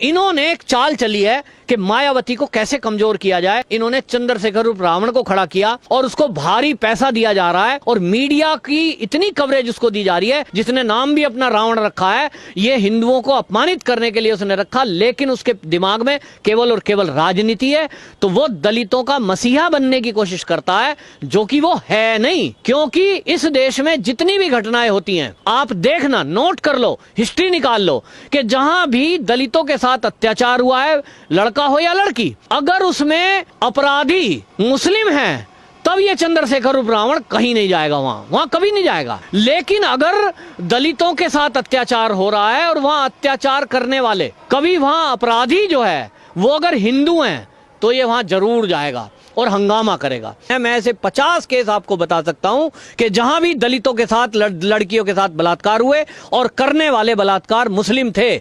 इन्होंने एक चाल चली है कि मायावती को कैसे कमजोर किया जाए। इन्होंने चंद्रशेखर उर्फ रावण को खड़ा किया और उसको भारी पैसा दिया जा रहा है और मीडिया की इतनी कवरेज उसको दी जा रही है, जिसने नाम भी अपना रावण रखा है। ये हिंदुओं को अपमानित करने के लिए उसने रखा, लेकिन उसके दिमाग में केवल और केवल राजनीति है। तो वो दलितों का मसीहा बनने की कोशिश करता है, जो कि वो है नहीं। क्योंकि इस देश में जितनी भी घटनाएं होती हैं, आप देखना, नोट कर लो, हिस्ट्री निकाल लो, कि जहां भी दलितों के साथ अत्याचार हुआ है, लड़का हो या लड़की, अगर उसमें अपराधी मुस्लिम है, तब ये चंद्रशेखर उर्फ रावण कहीं नहीं जाएगा, वहां कभी नहीं जाएगा। लेकिन अगर दलितों के साथ अत्याचार हो रहा है और वहां अत्याचार करने वाले, कभी वहां अपराधी जो है वो अगर हिंदू हैं, तो ये वहां जरूर जाएगा और हंगामा करेगा। मैं ऐसे 50 केस आपको बता सकता हूं कि जहां भी दलितों के साथ लड़कियों के साथ बलात्कार हुए और करने वाले बलात्कार मुस्लिम थे,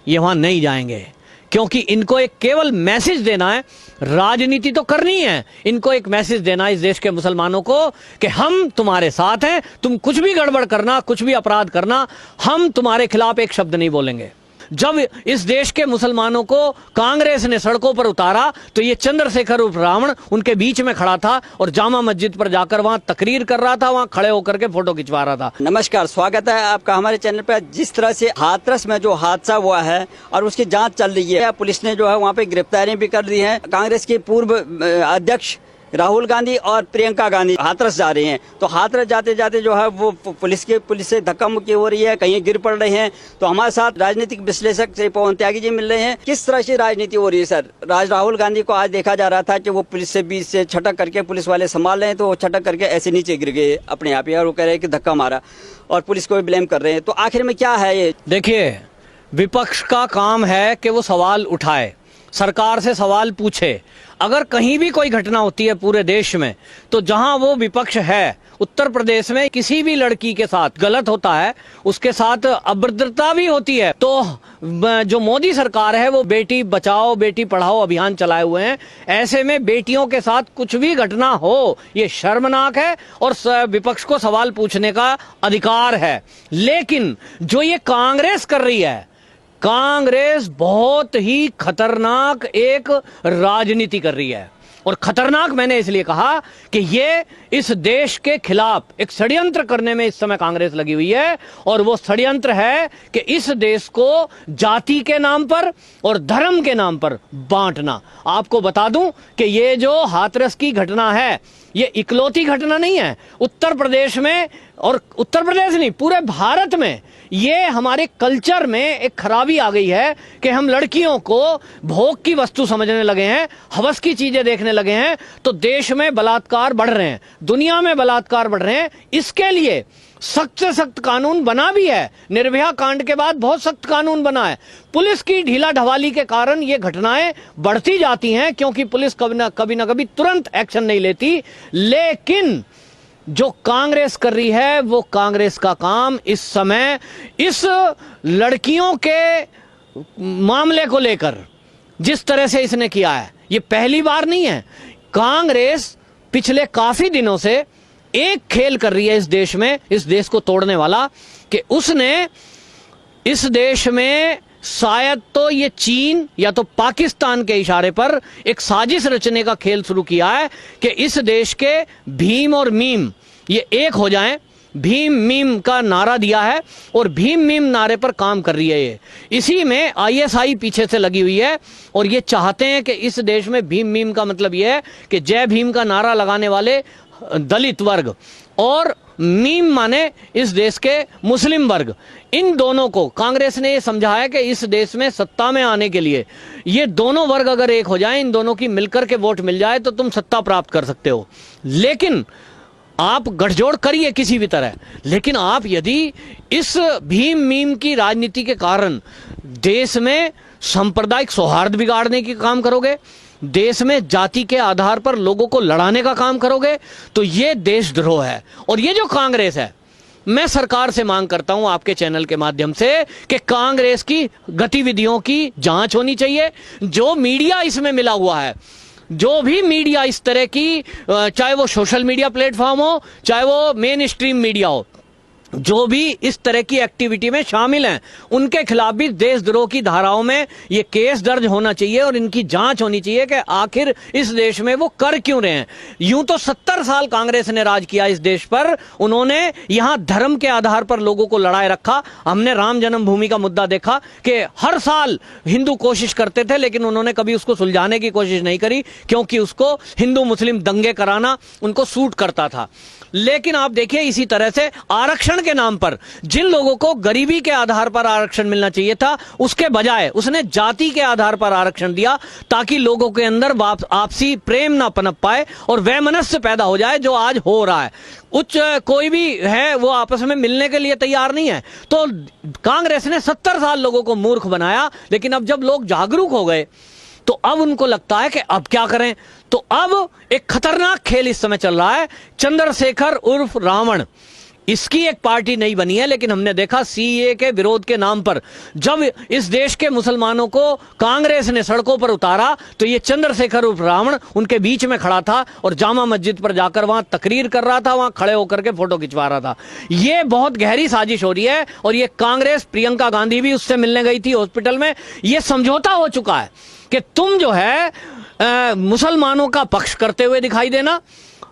ये वहां नहीं जाएंगे। क्योंकि इनको एक केवल मैसेज देना है, राजनीति तो करनी है, इनको एक मैसेज देना है इस देश के मुसलमानों को कि हम तुम्हारे साथ हैं, तुम कुछ भी गड़बड़ करना, कुछ भी अपराध करना, हम तुम्हारे खिलाफ एक शब्द नहीं बोलेंगे। जब इस देश के मुसलमानों को कांग्रेस ने सड़कों पर उतारा, तो ये चंद्रशेखर उर्फ रावण उनके बीच में खड़ा था और जामा मस्जिद पर जाकर वहां तकरीर कर रहा था, वहां खड़े होकर के फोटो खिंचवा रहा था। नमस्कार, स्वागत है आपका हमारे चैनल पर। जिस तरह से हाथरस में जो हादसा हुआ है और उसकी जांच चल रही है, पुलिस ने जो है वहाँ पे गिरफ्तारी भी कर दी है। कांग्रेस के पूर्व अध्यक्ष राहुल गांधी और प्रियंका गांधी हाथरस जा रहे हैं, तो हाथरस जाते जाते जो है वो पुलिस से धक्का मुक्की हो रही है, कहीं गिर पड़ रहे हैं। तो हमारे साथ राजनीतिक विश्लेषक श्री पवन त्यागी जी मिल रहे हैं। किस तरह से राजनीति हो रही है सर? राहुल गांधी को आज देखा जा रहा था कि वो पुलिस से बीच से छटक करके, पुलिस वाले संभाल रहे हैं, तो वो छटक करके ऐसे नीचे गिर गए अपने आप ही, और वो कह रहे हैं कि धक्का मारा, और पुलिस को भी ब्लेम कर रहे हैं। तो आखिर में क्या है ये? देखिए, विपक्ष का काम है कि वो सवाल उठाए, सरकार से सवाल पूछे। अगर कहीं भी कोई घटना होती है पूरे देश में, तो जहां वो विपक्ष है, उत्तर प्रदेश में किसी भी लड़की के साथ गलत होता है, उसके साथ अभद्रता भी होती है, तो जो मोदी सरकार है वो बेटी बचाओ बेटी पढ़ाओ अभियान चलाए हुए हैं। ऐसे में बेटियों के साथ कुछ भी घटना हो, ये शर्मनाक है और विपक्ष को सवाल पूछने का अधिकार है। लेकिन जो ये कांग्रेस कर रही है, कांग्रेस बहुत ही खतरनाक एक राजनीति कर रही है। और खतरनाक मैंने इसलिए कहा कि ये इस देश के खिलाफ एक षड्यंत्र करने में इस समय कांग्रेस लगी हुई है। और वो षड्यंत्र है कि इस देश को जाति के नाम पर और धर्म के नाम पर बांटना। आपको बता दूं कि ये जो हाथरस की घटना है, ये इकलौती घटना नहीं है। उत्तर प्रदेश में, और उत्तर प्रदेश नहीं, पूरे भारत में ये हमारे कल्चर में एक खराबी आ गई है कि हम लड़कियों को भोग की वस्तु समझने लगे हैं, हवस की चीजें देखने लगे हैं। तो देश में बलात्कार बढ़ रहे हैं, दुनिया में बलात्कार बढ़ रहे हैं। इसके लिए सख्त से सख्त कानून बना भी है। निर्भया कांड के बाद बहुत सख्त कानून बना है। पुलिस की ढीला ढवाली के कारण ये घटनाएं बढ़ती जाती हैं, क्योंकि पुलिस कभी ना कभी तुरंत एक्शन नहीं लेती। लेकिन जो कांग्रेस कर रही है, वो कांग्रेस का काम इस समय इस लड़कियों के मामले को लेकर जिस तरह से इसने किया है, ये पहली बार नहीं है। कांग्रेस पिछले काफी दिनों से एक खेल कर रही है इस देश में, इस देश को तोड़ने वाला, कि उसने इस देश में शायद तो ये चीन या तो पाकिस्तान के इशारे पर एक साजिश रचने का खेल शुरू किया है कि इस देश के भीम और मीम ये एक हो जाएं। भीम मीम का नारा दिया है और भीम मीम नारे पर काम कर रही है ये। इसी में आईएसआई पीछे से लगी हुई है और ये चाहते हैं कि इस देश में भीम मीम का मतलब ये है कि जय भीम का नारा लगाने वाले दलित वर्ग और मीम माने इस देश के मुस्लिम वर्ग, इन दोनों को कांग्रेस ने ये समझा है कि इस देश में सत्ता में आने के लिए ये दोनों वर्ग अगर एक हो जाएं, इन दोनों की मिलकर के वोट मिल जाए, तो तुम सत्ता प्राप्त कर सकते हो। लेकिन आप गठजोड़ करिए किसी भी तरह, लेकिन आप यदि इस भीम मीम की राजनीति के कारण देश में सांप्रदायिक सौहार्द बिगाड़ने की काम करोगे, देश में जाति के आधार पर लोगों को लड़ाने का काम करोगे, तो ये देशद्रोह है। और ये जो कांग्रेस है, मैं सरकार से मांग करता हूं आपके चैनल के माध्यम से कि कांग्रेस की गतिविधियों की जांच होनी चाहिए। जो मीडिया इसमें मिला हुआ है, जो भी मीडिया इस तरह की, चाहे वो सोशल मीडिया प्लेटफॉर्म हो, चाहे वो मेन स्ट्रीम मीडिया हो, जो भी इस तरह की एक्टिविटी में शामिल हैं उनके खिलाफ भी देशद्रोह की धाराओं में ये केस दर्ज होना चाहिए और इनकी जांच होनी चाहिए कि आखिर इस देश में वो कर क्यों रहे हैं। यूं तो 70 साल कांग्रेस ने राज किया इस देश पर, उन्होंने यहां धर्म के आधार पर लोगों को लड़ाए रखा। हमने राम जन्मभूमि का मुद्दा देखा कि हर साल हिंदू कोशिश करते थे लेकिन उन्होंने कभी उसको सुलझाने की कोशिश नहीं करी, क्योंकि उसको हिंदू मुस्लिम दंगे कराना उनको सूट करता था। लेकिन आप देखिए इसी तरह से आरक्षण के नाम पर जिन लोगों को गरीबी के आधार पर आरक्षण मिलना चाहिए था, उसके बजाय उसने जाति के आधार पर आरक्षण दिया ताकि लोगों के अंदर आपसी प्रेम ना पनप पाए और वैमनस्य पैदा हो जाए, जो आज हो रहा है। कोई भी है वो आपस में मिलने के लिए तैयार नहीं है। तो कांग्रेस ने 70 साल लोगों को मूर्ख बनाया, लेकिन अब जब लोग जागरूक हो गए तो अब उनको लगता है कि अब क्या करें। तो अब एक खतरनाक खेल इस समय चल रहा है। चंद्रशेखर उर्फ रावण, इसकी एक पार्टी नहीं बनी है, लेकिन हमने देखा सीएए के विरोध के नाम पर जब इस देश के मुसलमानों को कांग्रेस ने सड़कों पर उतारा तो ये चंद्रशेखर उर्फ रावण उनके बीच में खड़ा था और जामा मस्जिद पर जाकर वहां तकरीर कर रहा था, वहां खड़े होकर के फोटो खिंचवा रहा था। ये बहुत गहरी साजिश हो रही है और ये कांग्रेस, प्रियंका गांधी भी उससे मिलने गई थी हॉस्पिटल में, ये समझौता हो चुका है कि तुम जो है मुसलमानों का पक्ष करते हुए दिखाई देना,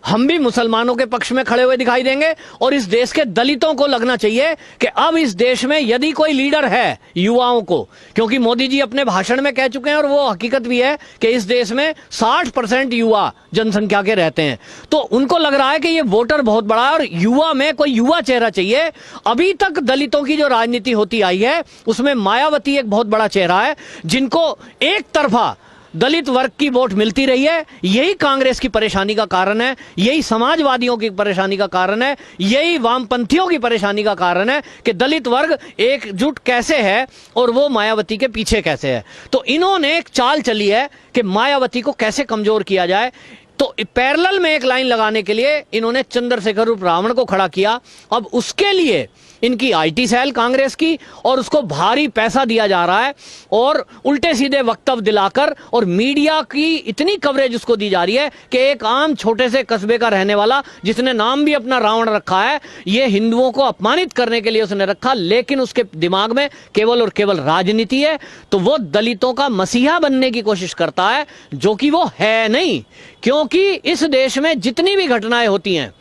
हम भी मुसलमानों के पक्ष में खड़े हुए दिखाई देंगे। और इस देश के दलितों को लगना चाहिए कि अब इस देश में यदि कोई लीडर है युवाओं को, क्योंकि मोदी जी अपने भाषण में कह चुके हैं और वो हकीकत भी है कि इस देश में 60% युवा जनसंख्या के रहते हैं, तो उनको लग रहा है कि ये वोटर बहुत बड़ा है और युवा में कोई युवा चेहरा चाहिए। अभी तक दलितों की जो राजनीति होती आई है उसमें मायावती एक बहुत बड़ा चेहरा है, जिनको एक तरफा दलित वर्ग की वोट मिलती रही है। यही कांग्रेस की परेशानी का कारण है, यही समाजवादियों की परेशानी का कारण है, यही वामपंथियों की परेशानी का कारण है कि दलित वर्ग एकजुट कैसे है और वो मायावती के पीछे कैसे है। तो इन्होंने एक चाल चली है कि मायावती को कैसे कमजोर किया जाए। तो पैरेलल में एक लाइन लगाने के लिए इन्होंने चंद्रशेखर उर्फ रावण को खड़ा किया। अब उसके लिए इनकी आईटी सेल कांग्रेस की और उसको भारी पैसा दिया जा रहा है और उल्टे सीधे वक्तव्य दिलाकर और मीडिया की इतनी कवरेज उसको दी जा रही है कि एक आम छोटे से कस्बे का रहने वाला जिसने नाम भी अपना रावण रखा है, ये हिंदुओं को अपमानित करने के लिए उसने रखा, लेकिन उसके दिमाग में केवल और केवल राजनीति है। तो वो दलितों का मसीहा बनने की कोशिश करता है, जो कि वो है नहीं। क्योंकि इस देश में जितनी भी घटनाएं होती हैं,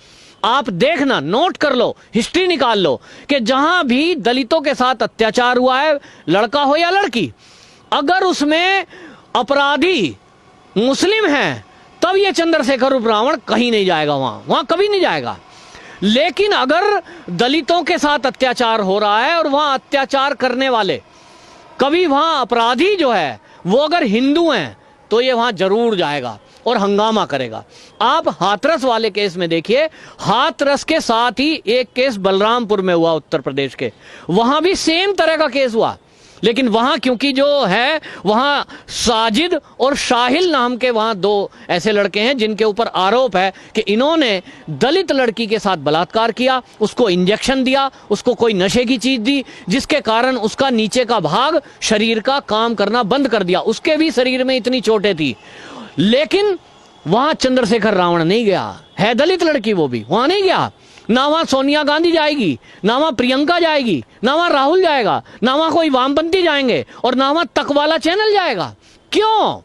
आप देखना, नोट कर लो, हिस्ट्री निकाल लो कि जहां भी दलितों के साथ अत्याचार हुआ है, लड़का हो या लड़की, अगर उसमें अपराधी मुस्लिम हैं तब ये चंद्रशेखर उर्फ रावण कहीं नहीं जाएगा, वहां कभी नहीं जाएगा। लेकिन अगर दलितों के साथ अत्याचार हो रहा है और वहां अत्याचार करने वाले कभी वहां अपराधी जो है वो अगर हिंदू हैं तो ये वहां जरूर जाएगा और हंगामा करेगा। आप हाथरस वाले केस में देखिए, हाथरस के साथ ही एक केस बलरामपुर में हुआ उत्तर प्रदेश के, वहां भी सेम तरह का केस हुआ, लेकिन वहां क्योंकि जो है वहां साजिद और शाहिल नाम के वहां दो ऐसे लड़के हैं जिनके ऊपर आरोप है कि इन्होंने दलित लड़की के साथ बलात्कार किया, उसको इंजेक्शन दिया, उसको कोई नशे की चीज दी, जिसके कारण उसका नीचे का भाग शरीर का काम करना बंद कर दिया। उसके भी शरीर में इतनी चोटें थी, लेकिन वहां चंद्रशेखर रावण नहीं गया। है दलित लड़की, वो भी वहां नहीं गया। ना वहां सोनिया गांधी जाएगी, ना वहां प्रियंका जाएगी, ना वहां राहुल जाएगा, ना वहां कोई वामपंथी जाएंगे और ना वहां तकवाला चैनल जाएगा। क्यों?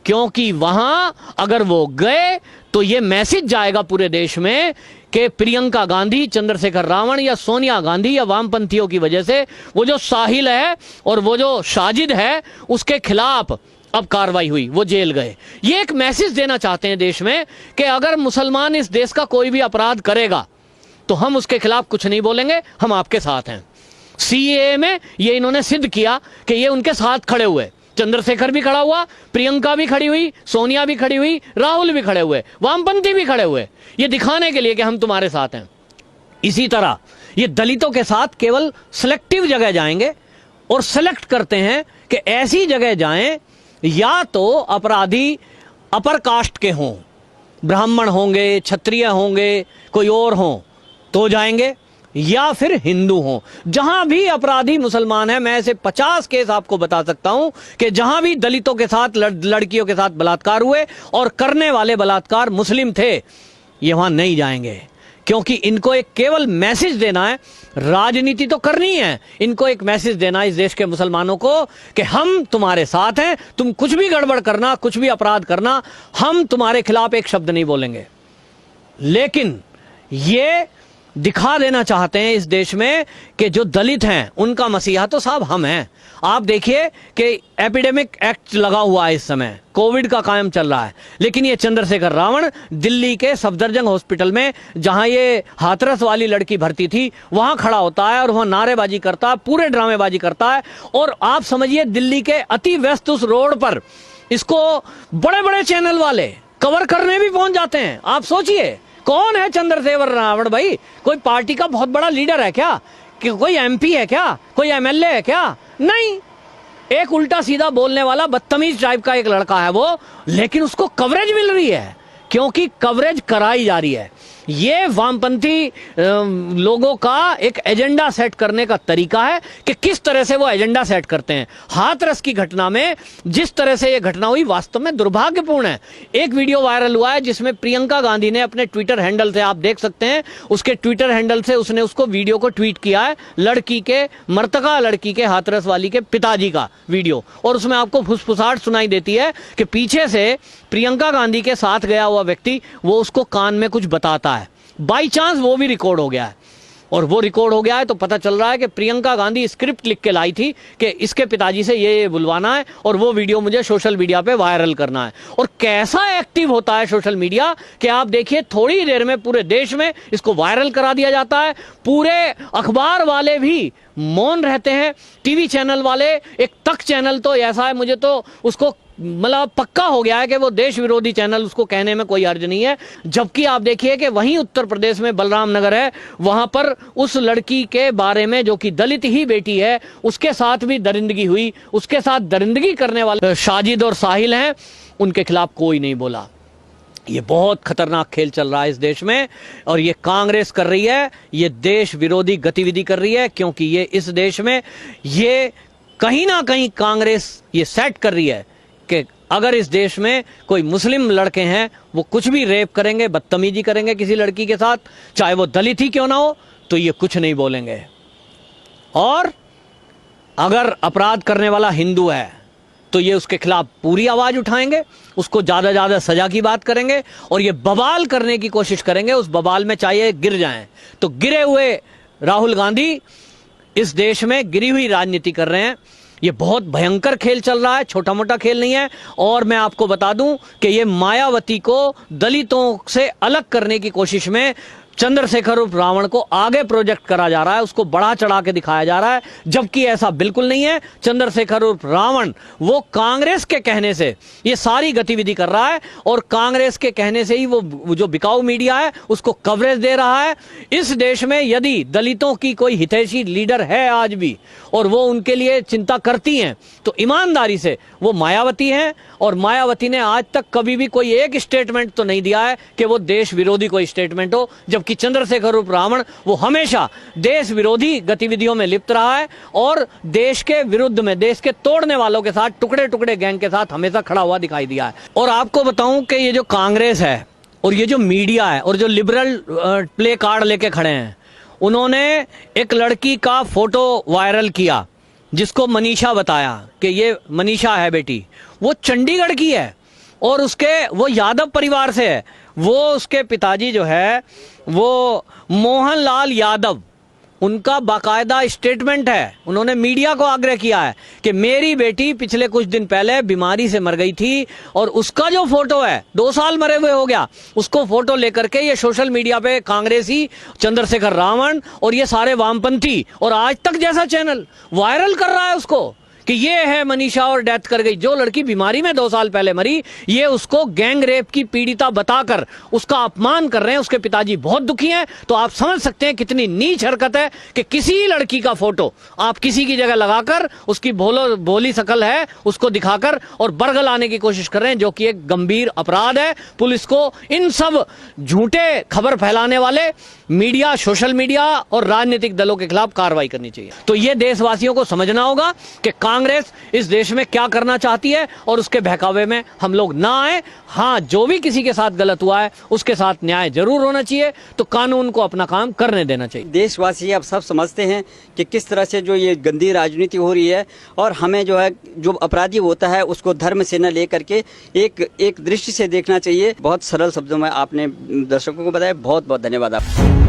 क्योंकि वहां अगर वो गए तो ये मैसेज जाएगा पूरे देश में कि प्रियंका गांधी, चंद्रशेखर रावण या सोनिया गांधी या वामपंथियों की वजह से वो जो साहिल है और वो जो साजिद है उसके खिलाफ अब कार्रवाई हुई, वो जेल गए। ये एक मैसेज देना चाहते हैं देश में कि अगर मुसलमान इस देश का कोई भी अपराध करेगा तो हम उसके खिलाफ कुछ नहीं बोलेंगे, हम आपके साथ हैं। सीएए में ये इन्होंने सिद्ध किया कि ये उनके साथ खड़े हुए, चंद्रशेखर भी खड़ा हुआ, प्रियंका भी खड़ी हुई, सोनिया भी खड़ी हुई, राहुल भी खड़े हुए, वामपंथी भी खड़े हुए, ये दिखाने के लिए कि हम तुम्हारे साथ हैं। इसी तरह ये दलितों के साथ केवल सिलेक्टिव जगह जाएंगे और सिलेक्ट करते हैं कि ऐसी जगह जाएं या तो अपराधी अपर कास्ट के हों, ब्राह्मण होंगे, क्षत्रिय होंगे, कोई और हों तो जाएंगे, या फिर हिंदू हों। जहां भी अपराधी मुसलमान है, मैं ऐसे 50 केस आपको बता सकता हूं कि जहां भी दलितों के साथ लड़कियों के साथ बलात्कार हुए और करने वाले बलात्कार मुस्लिम थे, ये वहां नहीं जाएंगे। क्योंकि इनको एक केवल मैसेज देना है, राजनीति तो करनी है, इनको एक मैसेज देना है इस देश के मुसलमानों को कि हम तुम्हारे साथ हैं, तुम कुछ भी गड़बड़ करना, कुछ भी अपराध करना, हम तुम्हारे खिलाफ एक शब्द नहीं बोलेंगे। लेकिन ये दिखा देना चाहते हैं इस देश में कि जो दलित हैं उनका मसीहा तो साहब हम हैं। आप देखिए कि एपिडेमिक एक्ट लगा हुआ है इस समय, कोविड का कायम चल रहा है, लेकिन ये चंद्रशेखर रावण दिल्ली के सफदरजंग हॉस्पिटल में जहां ये हाथरस वाली लड़की भर्ती थी वहां खड़ा होता है और वहां नारेबाजी करता है, पूरे ड्रामेबाजी करता है। और आप समझिए दिल्ली के अति व्यस्त उस रोड पर इसको बड़े बड़े चैनल वाले कवर करने भी पहुंच जाते हैं। आप सोचिए कौन है चंद्रशेखर रावण भाई? कोई पार्टी का बहुत बड़ा लीडर है क्या? कि कोई एमपी है क्या? कोई एमएलए है क्या? नहीं, एक उल्टा सीधा बोलने वाला बदतमीज टाइप का एक लड़का है वो, लेकिन उसको कवरेज मिल रही है क्योंकि कवरेज कराई जा रही है। ये वामपंथी लोगों का एक एजेंडा सेट करने का तरीका है कि किस तरह से वो एजेंडा सेट करते हैं। हाथरस की घटना में जिस तरह से ये घटना हुई वास्तव में दुर्भाग्यपूर्ण है। एक वीडियो वायरल हुआ है जिसमें प्रियंका गांधी ने अपने ट्विटर हैंडल से, आप देख सकते हैं उसके ट्विटर हैंडल से उसने उसको वीडियो को ट्वीट किया है, लड़की के, मृतका लड़की के, हाथरस वाली के पिताजी का वीडियो, और उसमें आपको फुसफुसाहट सुनाई देती है कि पीछे से प्रियंका गांधी के साथ गया हुआ व्यक्ति वो उसको कान में कुछ बताता है। बाई चांस वो भी रिकॉर्ड हो गया है, और वो रिकॉर्ड हो गया है तो पता चल रहा है कि प्रियंका गांधी स्क्रिप्ट लिख के लाई थी कि इसके पिताजी से ये बुलवाना है और वो वीडियो मुझे सोशल मीडिया पे वायरल करना है। और कैसा एक्टिव होता है सोशल मीडिया कि आप देखिए थोड़ी देर में पूरे देश में इसको वायरल करा दिया जाता है। पूरे अखबार वाले भी मौन रहते हैं, टीवी चैनल वाले, एक तक चैनल तो ऐसा है मुझे तो उसको मतलब पक्का हो गया है कि वो देश विरोधी चैनल, उसको कहने में कोई हर्ज नहीं है। जबकि आप देखिए कि वहीं उत्तर प्रदेश में बलराम नगर है, वहां पर उस लड़की के बारे में जो कि दलित ही बेटी है उसके साथ भी दरिंदगी हुई, उसके साथ दरिंदगी करने वाले साजिद और साहिल हैं, उनके खिलाफ कोई नहीं बोला। ये बहुत खतरनाक खेल चल रहा है इस देश में और ये कांग्रेस कर रही है, ये देश विरोधी गतिविधि कर रही है, क्योंकि ये इस देश में ये कहीं ना कहीं कांग्रेस ये सेट कर रही है कि अगर इस देश में कोई मुस्लिम लड़के हैं वो कुछ भी रेप करेंगे, बदतमीजी करेंगे किसी लड़की के साथ, चाहे वो दलित ही क्यों ना हो, तो ये कुछ नहीं बोलेंगे। और अगर अपराध करने वाला हिंदू है तो ये उसके खिलाफ पूरी आवाज उठाएंगे, उसको ज्यादा ज्यादा सजा की बात करेंगे और ये बवाल करने की कोशिश करेंगे। उस बवाल में चाहे गिर जाएं, तो गिरे हुए राहुल गांधी इस देश में गिरी हुई राजनीति कर रहे हैं। ये बहुत भयंकर खेल चल रहा है, छोटा मोटा खेल नहीं है। और मैं आपको बता दूं कि ये मायावती को दलितों से अलग करने की कोशिश में चंद्रशेखर उर्फ रावण को आगे प्रोजेक्ट करा जा रहा है, उसको बढ़ा चढ़ा के दिखाया जा रहा है, जबकि ऐसा बिल्कुल नहीं है। चंद्रशेखर उर्फ रावण वो कांग्रेस के कहने से ये सारी गतिविधि कर रहा है और कांग्रेस के कहने से ही वो जो बिकाऊ मीडिया है उसको कवरेज दे रहा है। इस देश में यदि दलितों की कोई हितैषी लीडर है आज भी और वो उनके लिए चिंता करती हैं तो ईमानदारी से वो मायावती हैं। और मायावती ने आज तक कभी भी कोई एक स्टेटमेंट तो नहीं दिया है कि वो देश विरोधी कोई स्टेटमेंट हो, जबकि चंद्रशेखर उर्फ रावण वो हमेशा देश विरोधी गतिविधियों में लिप्त रहा है और देश के विरुद्ध में, देश के तोड़ने वालों के साथ, टुकड़े टुकड़े गैंग के साथ हमेशा खड़ा हुआ दिखाई दिया है। और आपको बताऊं कि ये जो कांग्रेस है और ये जो मीडिया है और जो लिबरल प्ले कार्ड लेके खड़े हैं, उन्होंने एक लड़की का फोटो वायरल किया जिसको मनीषा बताया कि ये मनीषा है बेटी, वो चंडीगढ़ की है और वो यादव परिवार से है। वो उसके पिताजी जो है वो मोहनलाल यादव, उनका बाकायदा स्टेटमेंट है। उन्होंने मीडिया को आग्रह किया है कि मेरी बेटी पिछले कुछ दिन पहले बीमारी से मर गई थी और उसका जो फोटो है 2 साल मरे हुए हो गया, उसको फोटो लेकर के ये सोशल मीडिया पे कांग्रेसी, चंद्रशेखर रावण और ये सारे वामपंथी और आज तक जैसा चैनल वायरल कर रहा है उसको कि ये है मनीषा और डेथ कर गई। जो लड़की बीमारी में 2 साल पहले मरी, ये उसको गैंग रेप की पीड़िता बताकर उसका अपमान कर रहे हैं। उसके पिताजी बहुत दुखी हैं। तो आप समझ सकते हैं कितनी नीच हरकत है कि किसी लड़की का फोटो आप किसी की जगह लगाकर उसकी भोली शकल है उसको दिखाकर और बरगलाने की कोशिश कर रहे हैं, जो कि एक गंभीर अपराध है। पुलिस को इन सब झूठे खबर फैलाने वाले मीडिया, सोशल मीडिया और राजनीतिक दलों के खिलाफ कार्रवाई करनी चाहिए। तो ये देशवासियों को समझना होगा कि कांग्रेस इस देश में क्या करना चाहती है और उसके बहकावे में हम लोग ना आए। हाँ, जो भी किसी के साथ गलत हुआ है उसके साथ न्याय जरूर होना चाहिए, तो कानून को अपना काम करने देना चाहिए। देशवासी अब सब समझते हैं कि किस तरह से जो ये गंदी राजनीति हो रही है, और हमें जो है जो अपराधी होता है उसको धर्म से न लेकर के एक दृष्टि से देखना चाहिए। बहुत सरल शब्दों में आपने दर्शकों को बताया। बहुत बहुत धन्यवाद आपका।